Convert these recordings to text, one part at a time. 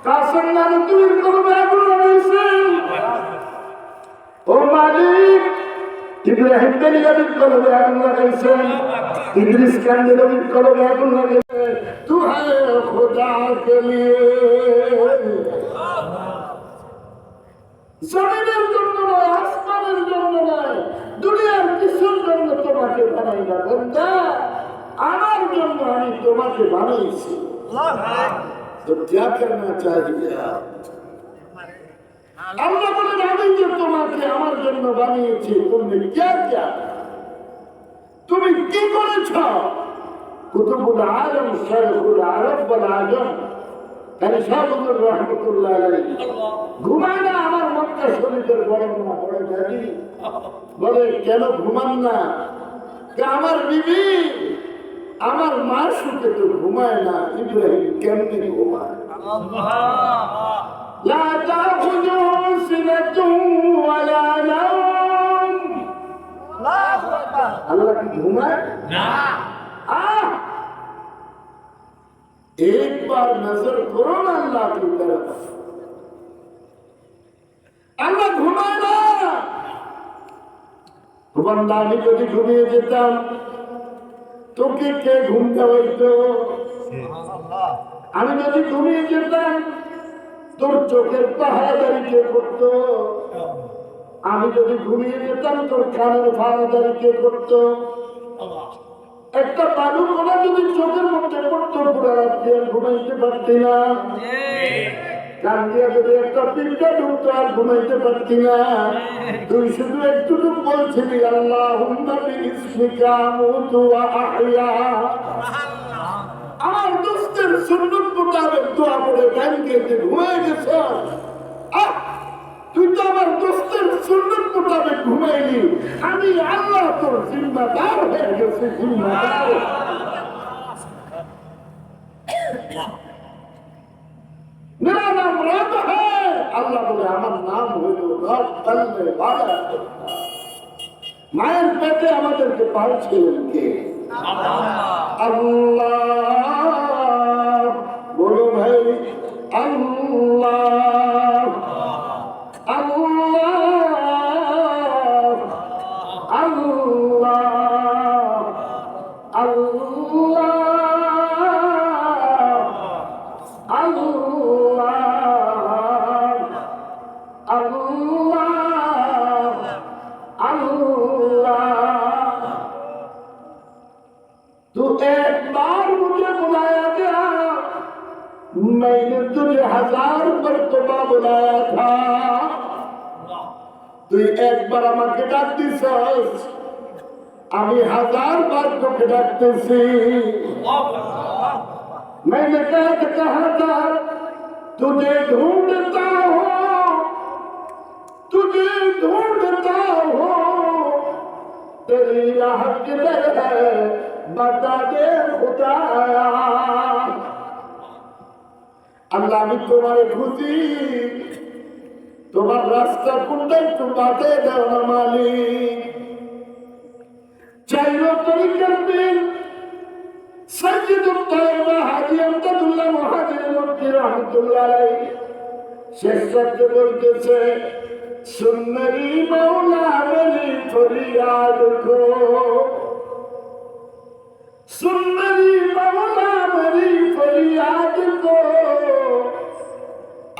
কাসের নামে তুমি কলবে আগুন লাগাইছেন। ও মালিক, ইব্রাহিম নবীর কলবে আগুন লাগাইছেন, ইদ্রিস নবীর কলবে আগুন লাগাইছেন। তু হ্যায় খোদা কে লিয়ে, জমিনের জন্য নয়, আসমানের জন্য নয়, দুনিয়ার কিছুর জন্য তোমাকে বানাই না বন্ধা, আমার জন্য আমি তোমাকে বানাইছি। তো क्या करना चाहिए? আল্লাহ বলেন আমি যে তোমাকে আমার জন্য বানিয়েছি, তুমি क्या क्या, তুমি কি করেছ? কুতুবুল আলম শাইখুল আরব ওয়াল আজম তাহলে শাহুর রহমতুল্লাহ আলাইহি ঘুমায় না। আমার মক্কা শরীফের বর্ণনা পড়ে জানি, বলে কেন ঘুমান না? আমার বিবি, আমার মা সুখে তো ঘুমায় না, ইব্রাহিম কেমনে ঘুমায়? লা তাখুযুহু সিনাতুন ওয়ালা নাওম। আল্লাহু আকবার। আল্লাহ কি ঘুমায় না? एक बार नजर करो ना अल्लाह की तरफ। अल्लाह घुमाए ना। बंदा আমি যদি ঘুমিয়ে যেতাম তোকে কে ঘুম দেওয়াইতো? আমি যদি ঘুমিয়ে যেতাম তোর চোখের পাহারাদারি কে করতো? আমি যদি ঘুমিয়ে যেতাম তোর কানের পাহারাদারি কে করতো? একটা বালু কোনা যদি চোখের মধ্যে পড়তো পুরো রাত্রি আর ঘুমাইতে পারতি না। কান দিয়ে যদি একটা পিঁপড়া ঢুকতো আর ঘুমাইতে পারতি না। তুই শুধু একটুটুকু বলছিলি আল্লাহুম্মা বিইসমিকা আমুতু ওয়া আহইয়া। আমার দোস্তের সুন্নত মোতাবেক দোয়া করে ব্যাংকে ঘুমিয়ে গেছ। তুই তো আমার দোস্তের সুন্নত মোতাবেক ঘুমাইলি, আমি আল্লাহ তোর জিম্মাদার হয়ে গেছি। জিম্মাদার मेरा नाम रब है। अल्लाह बोले আমার নাম হইল রব। তাহলে বাবা মায়ের পেটে আমাদেরকে পাঠিয়েছিলেন কে? আল্লাহ। বলো ভাই আল্লাহ আল্লাহ আল্লাহ আল্লাহ तू एक बार मुझे बुलाया गया, मैंने तुझे 1000 मरतबा बुलाया था। তুই একবার আমাকে ডাক দিছস, আমি 1000 বার তোকে ডাকতেছি। मैंने कहा था तुझे ढूंढता हूँ, तुझे ढूंढता हूँ, तेरी राह किधर है बता दे खुदाया। अल्लाह আমি তোমারে খুঁজি, তোমার রাস্তা কোনটা একটু বাতে দাও না মালিক। চাইলো তরিকার দিন সৈয়দুল তাইবা হাজী আমদাদুল্লাহ মুহাজির মক্কি রহমাতুল্লাহ আলাইহি শেষ রাতে বলতেছে सुन मेरी मौला मेरी फरियाद को, सुन मेरी मौला मेरी फरियाद को,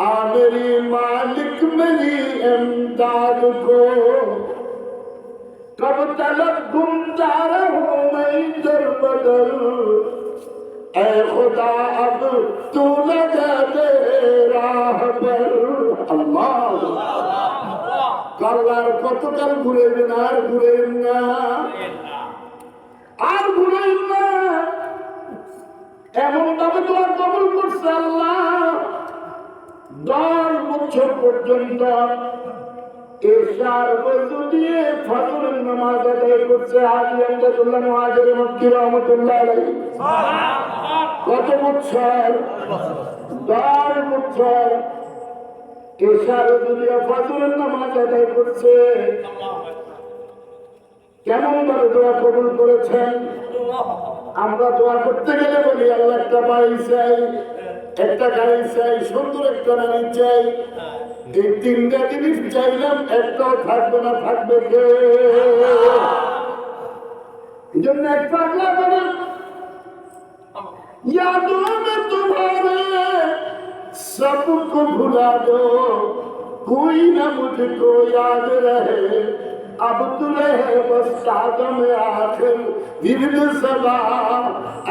आ मेरी मालिक मेरी इमदाद को। कब तलक घूमता रहूं मैं इधर बदल, ऐ खुदा अब तू लगा दे राह पर। अल्लाह আল্লাহর কতকাল ঘুরেবেন আর ঘুরেন না, আর ঘুরেন না। এমন ভাবে দোয়া কবুল করছে আল্লাহ 10 বছর পর্যন্ত এশার ওযু দিয়ে ফজরের নামাজ আদায় করছে হাজী আমদাদুল্লাহ মুহাজির মক্কি রহমাতুল্লাহ আলাইহি। কত বছর? 10 বছর এশার ওযু দিয়ে ফজরের নামাজ আদায় করছে। কেমন ভাবে দোয়া কবুল করেছেন? আমরা দোয়া করতে গেলে বলি আল্লাহ একটা বাড়ি চাই, একটা গাড়ি চাই, সুন্দর একটা গাড়ি চাই। এই তিনটা জিনিস চাইলাম, একটাও থাকবে না, থাকবে কে? এই জন্য এক পাগলা বলে यादों में तुम्हारे सबको भुला दो, कोई न मुझको याद रहे, अब तो रहे बस सादम आखिर विविध सदा,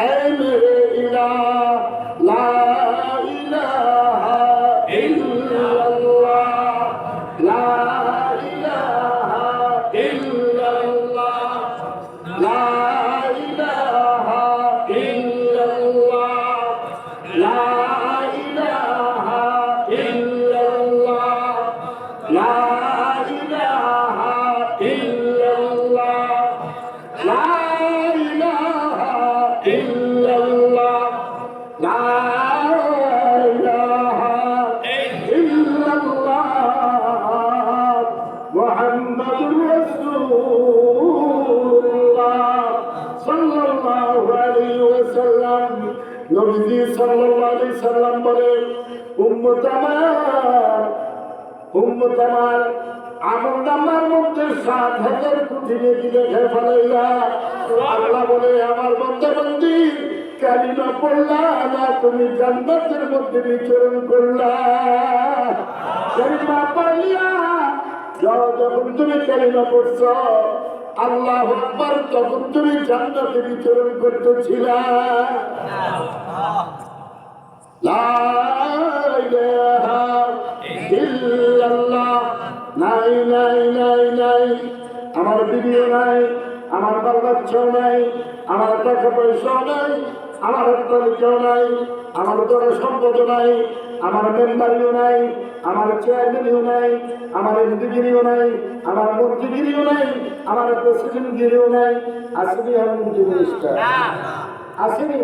ऐ मेरे इलाह ला इलाहा इल्लल्लाह, ला इलाहा इल्लल्लाह, ला নবীজি সাল্লাল্লাহু আলাইহি সাল্লাম বলে উম্মত আমার আমলনামার মধ্যে ৭,০০০ কোটি নেকি লিখে ফেলাইলা। আল্লাহ বলে আমার বান্দা-বান্দি কালিমা পড়লা না, তুমি জান্নাতের মধ্যে বিচরণ করলা। কালিমা পড়িয়া যখন তুমি কালিমা পড়ছ আল্লাহু আকবার, তখন তুমি জান্নাতে বিচরণ করতেছিলা। লা ইলাহা ইল্লাল্লাহ, নাই নাই নাই নাই, আমার বিবিও নাই, আমার বাল বাচ্চাও নাই, আমার টাকা পয়সাও নাই, আমার অট্টালিকাও নাই, আমার ধন সম্পদ নাই, আমার মেম্বারিও নাই, আমার চেয়ারম্যানও নাই, আমার এমপিগিরিও নাই, আমার মন্ত্রীগিরিও নাই, আমার প্রেসিডেন্টগিরিও নাই। আসেনি এমন জিনিসটা? আসেনি?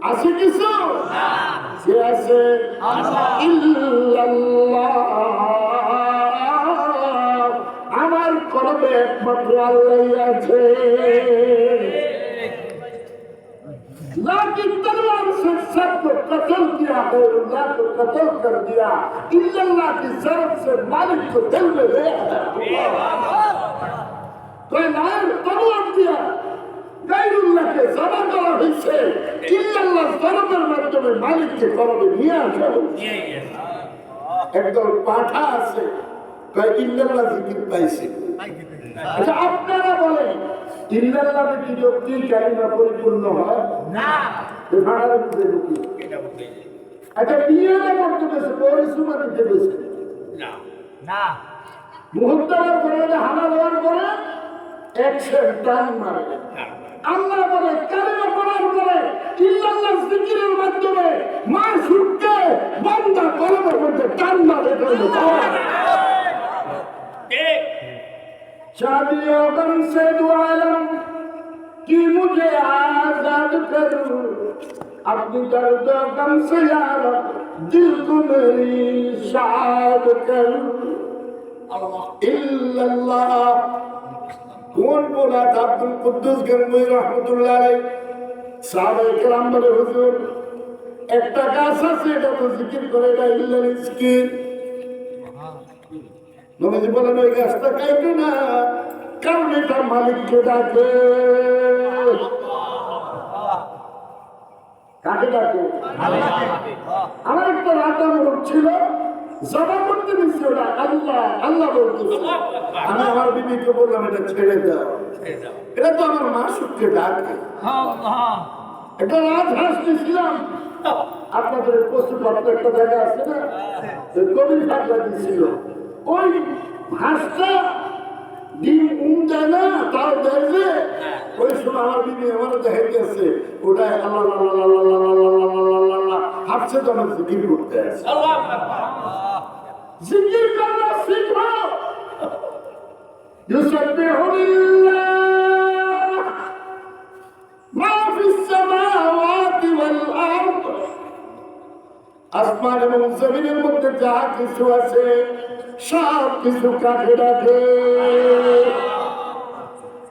আছে কিছু? সে আছে ইল্লাল্লাহ। আমার কলবে একমাত্র আল্লাহ আছে। लेकिन तलवार से सबको कत्ल किया है, अल्लाह को कत्ल कर दिया, इल्लल्लाह की जरूरत से मालिक को दिल में ले आया। तो लायर तलवार दिया গায়রুল্লাহকে জমা করা হয়েছে, ইল্লাল্লাহ জরবের মাধ্যমে মালিককে কলবে নিয়ে আসা হয়েছে। একদল পাঠা আছে ইল্লাল্লাহ জিকির পাইছে। আচ্ছা আপনারা বলেন ইল্লাল্লাহ কি যুক্তি কালিমা পরিপূর্ণ হয় না? আচ্ছা বিয়ে করতে গেছে পরিশ্রম দিতে গেছে না, মুহূর্ত করে হানা দেওয়ার পরে 100 টান মারে। আল্লাহ বলে কালিমা পড়ার পরে ইল্লাল্লাহ জিকিরের মাধ্যমে মাসুককে বান্দা কলবের মধ্যে টান মারে। शादियों गम से दुआलम कि मुझे आजाद करूं, अपनी दर्दों गम से यार दिल को मेरी शाद करूं। इल्लल्लाह कौन बोला था? अब्दुल कुद्दुस गंगोई रहमतुल्लाह अलैह। साहबे किराम बोले हुजूर একটা গাছ আছে এটা তো জিকির করে না, ইল্লাল্লাহ জিকির। নবীজি বলেন ওই গাছটা কাইটে না, কারণ এটা মালিককে ডাকে। কাকে ডাকে? আমার একটা রাতা মুখ ছিল, জবা করতে দিচ্ছি ওটা আল্লাহ আল্লাহ বলতেছে। আমি আমার বিবিকে বললাম এটা ছেড়ে দাও, এটা তো আমার মাসুককে ডাকে। একটা রাত হাঁস দিয়েছিলাম, আপনাদের পশু পাত্র একটা জায়গা আছে না, কবির ফাঁকা দিয়েছিল। ওই হাঁসটা ডিম দেয় না, তাও দেয় যে ওই সময় আমার বিবি আমার দেখাইতেছে ওটা আল্লাহ হাঁটছে তো আমার জিকির করতে আছে। জিকির করা শিখো। ইউসাব্বিহু লিল্লাহ মা ফিস সামাওয়াতি ওয়াল আরদ, আসমান এবং জমিনের মধ্যে যা কিছু আছে সব কিছু কাকে ডাকে?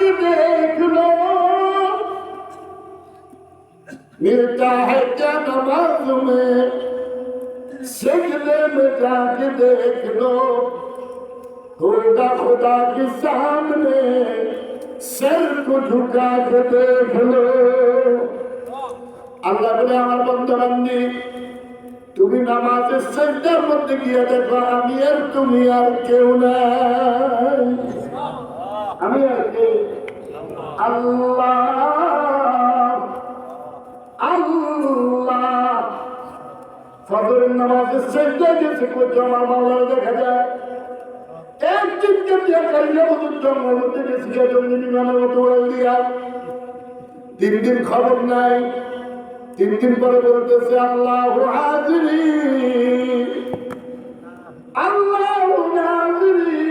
के देख लो, मिलता है क्या नमाज में, सजदे में जाके देख लो, होगा खुदा के सामने सर को झुका के देख लो। আল্লাহ বলে আমার বন্ধু-বান্ধবী তুমি নামাজের সেজদার মধ্যে গিয়ে দেখো আমি আর তুমি আর কেউ নাই, আমি আর কে? আল্লাহ আল্লাহ। ফজরের নামাজের সেজদায় গেছে কোথাও আমার মাওলানা দেখা যায় এক চিৎকে দিয়ে কারিয়া মধুর জঙ্গল মধ্যে গেছি জঙ্গি বিমানের মতো উড়াল দিয়া। 3 দিন খবর নাই, 3 দিন পরে বলতেছে আল্লাহু হাজিরি আল্লাহু নাজিরি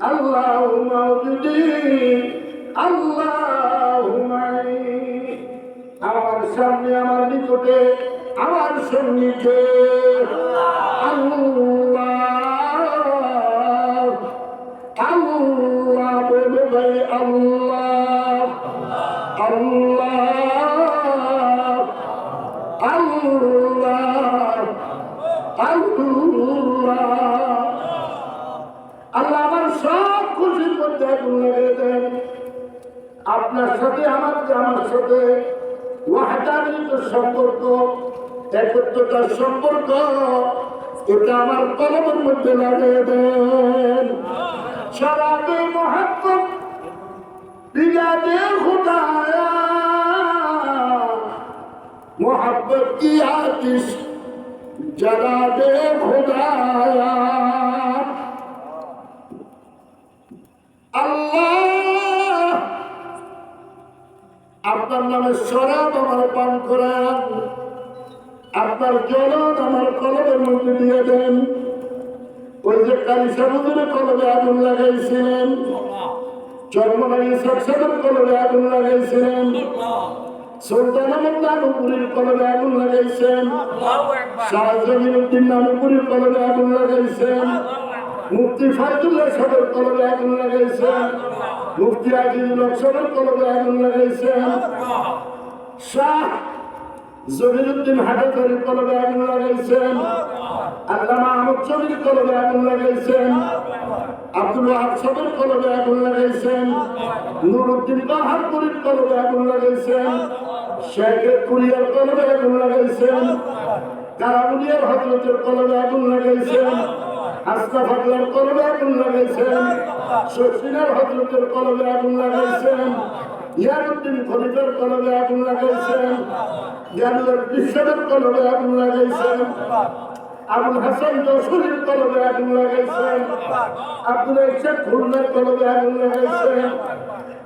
আল্লাহু মাওজুদি আল্লাহু মাই। আমার সামনে আমার নিকটে আমার সন্নিধে আল্লাহ আল্লাহ বলে ভাই আল্লাহ আল্লাহ আল্লাহ আল্লাহ। আল্লাহ আমার সব খুশির মধ্যে আগুন লাগিয়ে দেন। আপনার সাথে আমার সাথে ওয়াহদানিত সম্পর্ক, একত্রতার সম্পর্ক, এটা আমার কলমের মধ্যে লাগিয়ে দেন। শরাবে মোহাব্বত बिलादे खुदाया मोहब्बत की आतिश जला दे खुदाया। আল্লাহ আপনার নামে শরাব আমার পান করান, আপনার জ্বলন আমার কলমের মধ্যে দিয়ে দেন। ওই যে কালী সাহুদের কলমে আগুন লাগাইছিলেন, চরমনাই সাক্ষাতের কলমে আগুন লাগাইছিলেন, সুলতান আহমদ নানুপুরীর কলমে আগুন লাগাইছেন, শাহ জমিরুদ্দিন নানুপুরীর কলমে আগুন লাগাইছেন, মুফতি ফায়জুল্লাহ সাহেবের কলমে আগুন লাগাইছেন, মুফতি আজিজুল হক সাহেবের কলমে আগুন লাগাইছেন, শাহ জমিরুদ্দিন হাটাজারির কলমে আগুন লাগাইছেন, আল্লামা আহমদ শরীর কলমে আগুন লাগাইছেন, আব্দুল ওয়াহাব সাহেবের কলমে আগুন লাগাইছেন, নুরুদ্দিন বাহাদুরের কলমে আগুন লাগাইছেন, শেখের কুরিয়ার কলমে আগুন লাগাইছেন, কারামুনিয়ার হযরতের কলমে আগুন লাগাইছেন, আশরাফ আল্লাহর কলমে আগুন লাগাইছেন, শফিনার হযরতের কলমে আগুন লাগাইছেন, ইয়ারউদ্দিন খলিফার কলমে আগুন লাগাইছেন, জালাল বিশ্বরের কলমে আগুন লাগাইছেন, আবুল হাসান যশোরের কলমে আগুন লাগাইছেন, আব্দুল ইসাক খুলনার কলমে আগুন লাগাইছেন,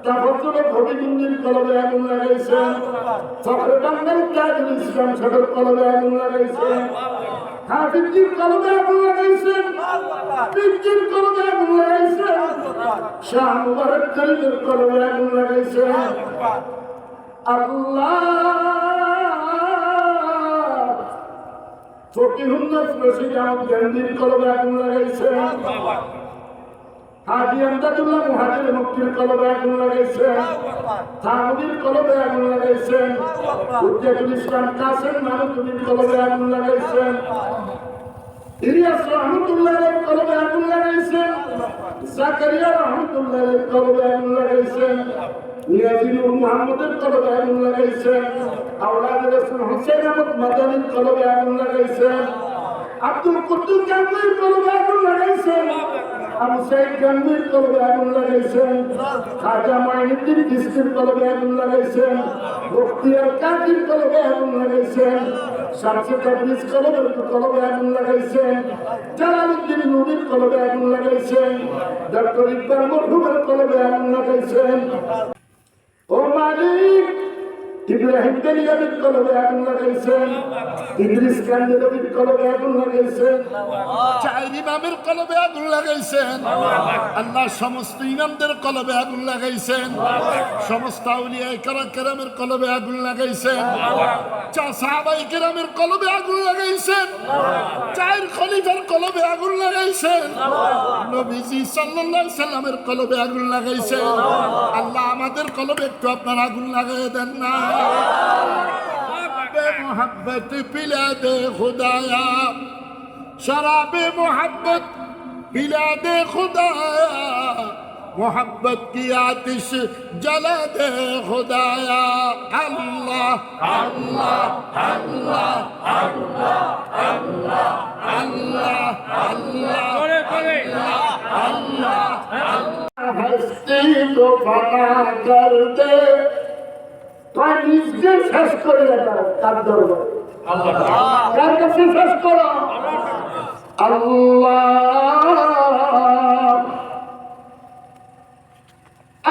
তাফাজ্জুল হবিবুল্লাহর কলমে আগুন লাগাইছেন, ফখরে বাংলার তাজুল ইসলাম সাহেবের কলমে আগুন লাগাইছেন, হাফিজের কলমে আগুন লাগাইছেন, পীরজির কলমে আগুন লাগাইছেন, শাহ মুবারক করিমের কলমে আগুন লাগাইছেন। আল্লাহ ফকিহুন্নাস রশিদ আহমদ গান্ধীর কলমে আগুন লাগাইছেন, হাজী আমদাদুল্লাহ মুহাজির মুফতির কলমে আগুন লাগাইছেন, থানভীর কলমে আগুন লাগাইছেন, হুজ্জাতুল ইসলাম কাসেম নানুতুবির কলমে আগুন লাগাইছেন, ইলিয়াস রহমতুল্লাহের কলমে আগুন লাগাইছেন, জাকারিয়া রহমতুল্লাহের কলমে আগুন লাগাইছেন, নিয়াজিনুর মুহাম্মদের কলমে আগুন লাগাইছেন, আওলাদ রাসূল হুসাইন আহমদ মাদানির কলমে আগুন লাগাইছেন, আব্দুল কুদ্দুস গাঙ্গুহির কলমে আগুন লাগাইছেন, আবু সাইদ গাঙ্গুহির কলমে আগুন লাগাইছেন, খাজা মাইনুদ্দিন চিশতির কলমে আগুন লাগাইছেন, বখতিয়ার কাকির কলমে আগুন লাগাইছেন, শামসে তাবরিজ কলমে আগুন লাগাইছেন, জালালউদ্দিন নূরীর কলমে আগুন লাগাইছেন, ডক্টর ইকবাল মরহুমের কলমে আগুন লাগাইছেন। ও মালিক ইব্রাহিম তেলিয়াবির কলমে আগুন লাগাইছেন, ইদ্রিস কান্দেলবির কলমে আগুন লাগাইছেন, চার ইমামের কলবে আগুন লাগাইছেন, আল্লাহ সমস্ত ইমামদের কলবে আগুন লাগাইছেন, সমস্ত আউলিয়া কেরামের কলবে আগুন লাগাইছেন, সাহাবায়ে কেরামের কলবে আগুন লাগাইছেন, চার খলিফার কলবে আগুন লাগাইছেন, নবীজি সাল্লাল্লাহু আলাইহি সাল্লামের কলবে আগুন লাগাইছেন। আল্লাহ আমাদের কলবে একটু আপনার আগুন লাগাই দেন না। मोहब्बत पिला दे खुदाया, शराब मोहब्बत पिला दे खुदाया, मोहब्बत की आतिश जला दे खुदाया। अल्लाह अल्लाह अल्लाह अल्लाह अल्लाह अल्लाह अल्लाह अल्लाह हस्ती को फना कर दे, নিজকে শেষ করে তার দরবারে কার কাছে শেষ করো? अल्लाह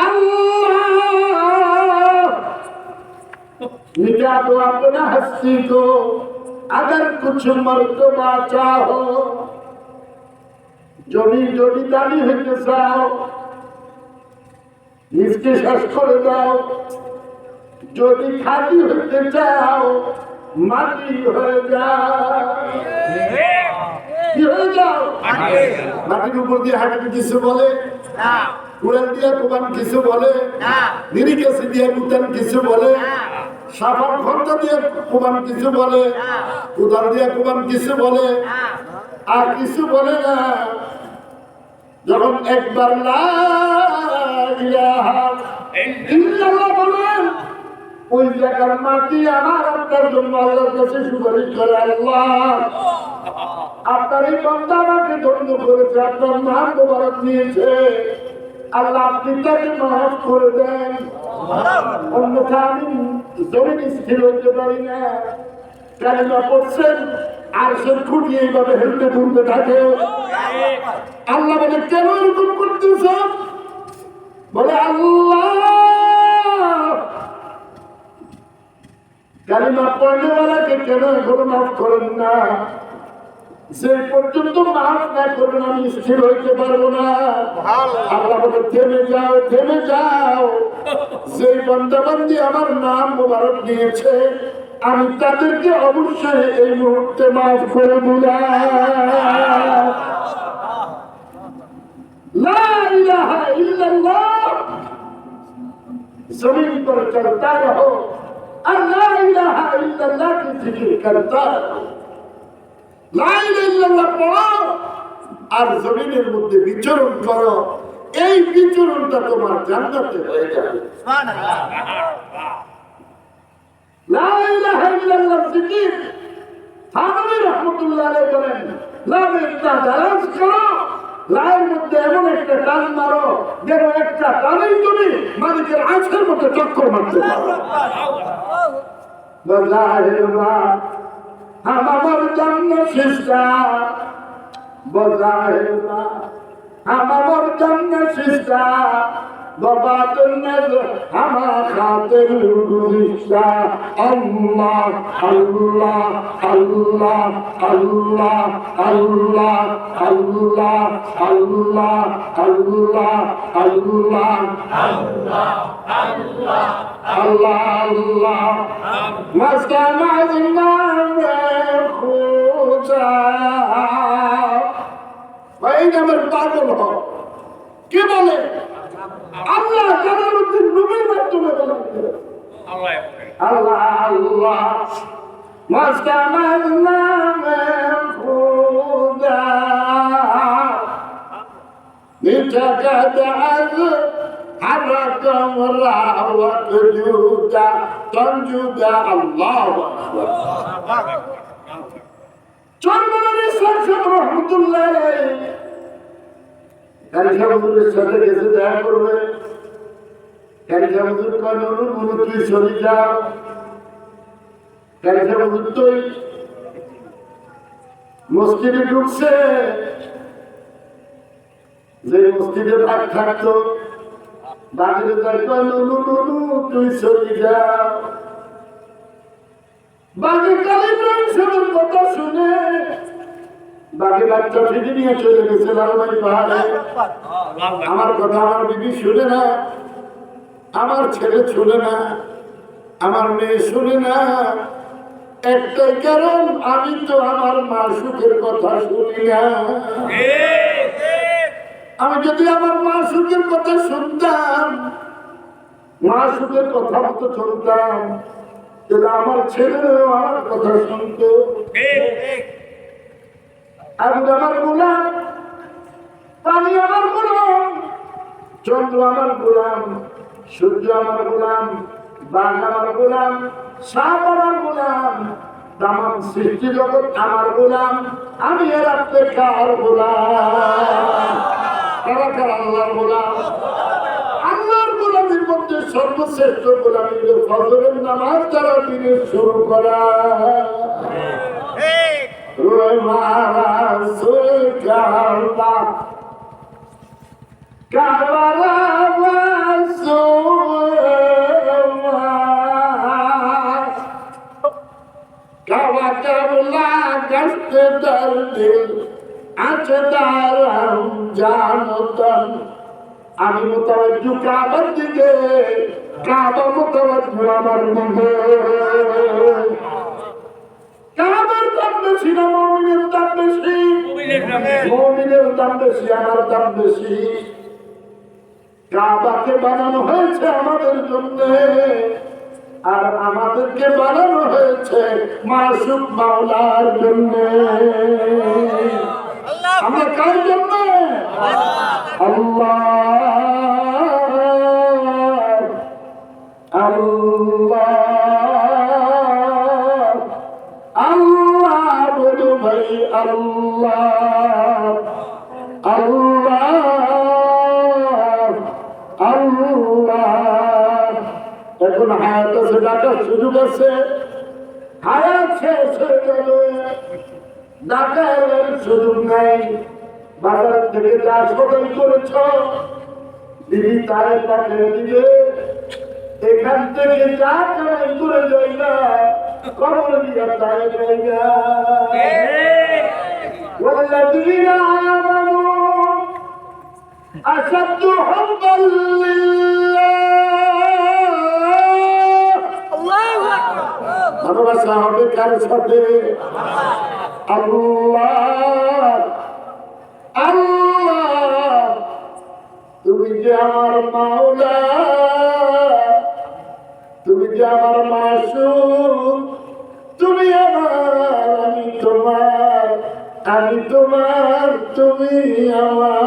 अल्लाह मिटा दो अपना हस्ती को, अगर कुछ मर्तबा चाहो, যদি যদি দামি হইতে চাও নিজকে শেষ করে দাও, যদি খালি হইতে চাও মাটি হয়ে যাও। কি হয়ে যাও? মাটির উপর দিয়ে হাঁটতে কিছু বলে না, কুড়াল দিয়ে কোবান কিছু বলে না, নিরিকাশি দিয়ে কুটান কিছু বলে না, সাফার ঘন্টা দিয়ে কোবান কিছু বলে না, কুদাল দিয়ে কোবান কিছু বলে না, আর কিছু বলে না। যখন একবার লা ইলাহা ইল্লাল্লাহ বলেন, ওই জায়গার মাটি আমার আপনার জন্য আল্লাহর কাছে সুপারিশ করে, আল্লাহ আপনার এই বান্দা আমাকে ধন্য করেছে, আপনার নাম মোবারক নিয়েছে, আল্লাহ আপনি তাকে মাফ করে দেন, অন্যথা আমি জমিন স্থির হতে পারি না। কালিমা পড়ছেন আর সে খুঁটি এইভাবে হেলতে ফুলতে থাকে। আল্লাহ বলে কেন এরকম করতেছ? বলে আল্লাহ কালিমা পড়নেওয়ালাকে কেন এখনো মাফ করেন না? যে পর্যন্ত মাফ না করবেন আমি স্থির হইতে পারবো না। আল্লাহ বলে থেমে যাও, থেমে যাও। যে বান্দাবান্দি আমার নাম মোবারক নিয়েছে আমি তাদেরকে অবশ্যই এই মুহূর্তে মাফ করে দিলাম। লা ইলাহা ইল্লাল্লাহ জমিন पर चलता रहो और ला इलाहा इल्लल्लाह की जिक्र करता रहो। ला इलाहा इल्लल्लाह पढ़ो আর জমিনের মধ্যে বিচরণ করো, এই বিচরণটা তোমার জান্নাতে হয়ে যাবে। সুবহানাল্লাহ। লা ইলাহা ইল্লাল্লাহ জিকির থানভী রাহমাতুল্লাহ আলাইহি বলেন, লা একটা দারাজ করো, লায়ের মধ্যে এমন একটা টান মারো যেন একটা টানেই তুমি মালিকের আঁচের মতো চক্কর মারতে পারো। বজাহেবা আমার জন্য শিষ্টা, বজাহেবা আমার জন্য শিষ্টা, বাবা জন্য আমার খাতের শিষ্টা। আল্লাহ আল্লাহ আল্লাহ আল্লাহ আল্লাহ আল্লাহ আল্লাহ আল্লাহ আল্লাহ আল্লাহ আল্লাহ আল্লাহ মাসকানা খুঁজা ভাই নামের পাগল হ। কে বলে? আল্লাহ জালালউদ্দিন রুমির মাধ্যমে বলেন আল্লাহ আল্লাহ মাসকানা খুঁজা নিতাকাদাল হারাকাম রাওয়াত জুদা তঞ্জুদা আল্লাহু আকবার। চরমনার ইসলাম সাহেব রহমতুল্লাহ আলাইহি কারিশা হুজুরের সাথে গেছে দেখা করবে। কারিশা হুজুর কয় নুরুল মুনু তুই চলে যাও। কারিশা হুজুর তো মসজিদে ঢুকছে, যে মসজিদে ভাগ থাকতো বাড়িতে যাই কয় নুরু নুরু তুই চলে যাও। বাকি কালী ইব্রাহিম সাহেবের কথা শুনে বাকি বাচ্চা ফিরে নিয়ে চলে গেছে লালমাই পাহাড়ে। আমার কথা আমার বিবি শুনে না, আমার ছেলে শুনে না, আমার মেয়ে শুনে না। একটাই কারণ, আমি তো আমার মা সুখের কথা শুনি না। আমি যদি আমার মা সুখের কথা শুনতাম, মা সুখের কথা মতো শুনতাম, তাহলে আমার ছেলেও আমার কথা শুনতো। আমি আমার গোলাম, পানি আমার গোলাম, চন্দ্র আমার গোলাম, সূর্য আমার গোলাম, বাঘ আমার গোলাম, সাপ আমার গোলাম, তামাম সৃষ্টি জগৎ আমার গোলাম। আমি এর আপনি কার গোলাম? কারা কারা আল্লাহর গোলাম? আল্লাহর গোলামের মধ্যে সর্বশ্রেষ্ঠ গোলামি হলো ফজরের নামাজ যারা দিনের শুরু করা। আমি মোতাবাজ্জু কাবার দিকে, কাবা মোতাবাজ্জু আমার দিকে। কাবার দাম বেশি না মুমিনের দাম বেশি? মুমিনের দাম বেশি, আমার দাম বেশি। কাবাকে বানানো হয়েছে আমাদের জন্য, আর আমাদেরকে বানানো হয়েছে মাসুক মাওলার জন্য। আমরা কার জন্য? আল্লাহ আল্লাহ আল্লাহ বলো ভাই, আল্লাহ আল্লাহ আল্লাহ। এখন হায়াত আছে, ডাকার সুযোগ আছে। হায়াত শেষ হয়ে গেলে ডাকার সুযোগ নাই। বাজার থেকে যা সদাই করেছ দিদি তাই পাঠিয়ে দিবে। এখান থেকে যা কামাই করে যাই না, কবর দিয়া তাই জায়গা। والذين آمنوا أشد حبا لله। ভালোবাসা হবে কার সাথে? আল্লাহ আল্লাহ। তুমি যে আমার মাওলা, তুমি যে আমার মাসুক, তুমি আমার, আমি তোমার, আমি তোমার, তুমি আমার।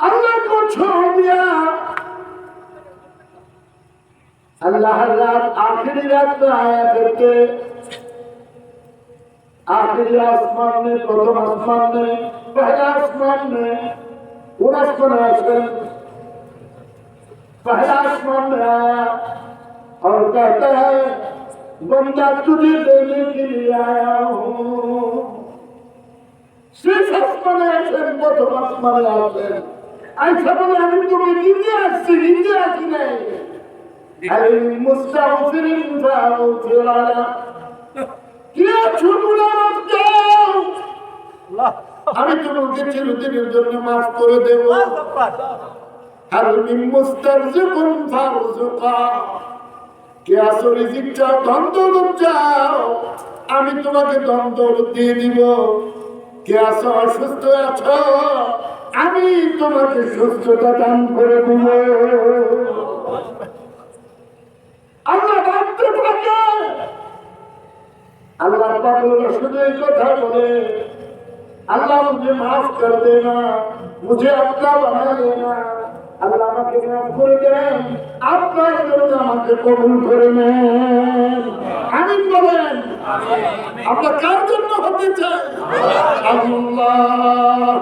আল্লাহ को छोड़ दिया। अल्लाह रात आखिरी रात में आया करके, आखिरी आसमान में, प्रथम आसमान में, पहला आसमान में, पूरा आसमान पहला आसमान में आया और कहता है, बंदा तुझे देने के लिए आया हूँ। শেষ আসমানে আসেন, প্রথম আসমানে আসেন। আইসা বলে, আমি তুমি নিজে আসছি, নিজে আসি নাই। আমি তোমাকে চিরদিনের জন্য মাফ করে দেব। আর কে আসো রিজিক চাও, ধন দৌলত চাও, আমি তোমাকে ধন দৌলত দিয়ে দিব। কে আসো অসুস্থ আছো, আমি তোমাকে সুস্থতা দান করে দিব। আল্লাহ ভাবতে থাকে, আল্লাহ পাগল শুধু এই কথা বলে, अल्लाह मुझे माफ कर देना, मुझे अपना बना देना। अल्लाह আমাকে মাফ করে দেন, আপনার জন্য আমাকে কবুল করে নেন। আমিন বলেন। আমরা কার জন্য হতে চাই? আল্লাহ।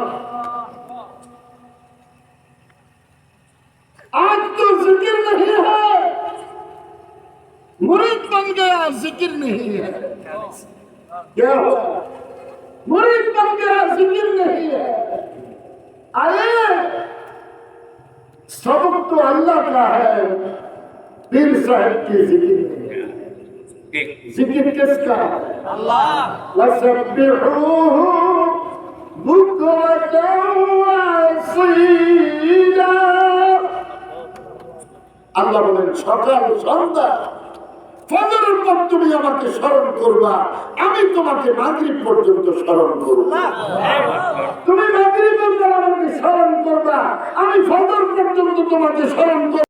आज तो जिक्र नहीं है, मुरीद बन गया, जिक्र नहीं है। क्या हुआ? मुरीद बन गया, जिक्र नहीं है। अरे सबक तो अल्लाह का है, पीर साहब की जिक्र नहीं है। जिक्र किसका? अल्लाह। वसब्बिहूहु बुक्रतन व असीला। আল্লাহ বলেন সকাল সন্ধ্যা ফজরের পর তুমি আমাকে স্মরণ করবা, আমি তোমাকে মাগরিব পর্যন্ত স্মরণ করব। তুমি মাগরিবের পর আমাকে স্মরণ করবা, আমি ফজর পর্যন্ত তোমাকে স্মরণ করব।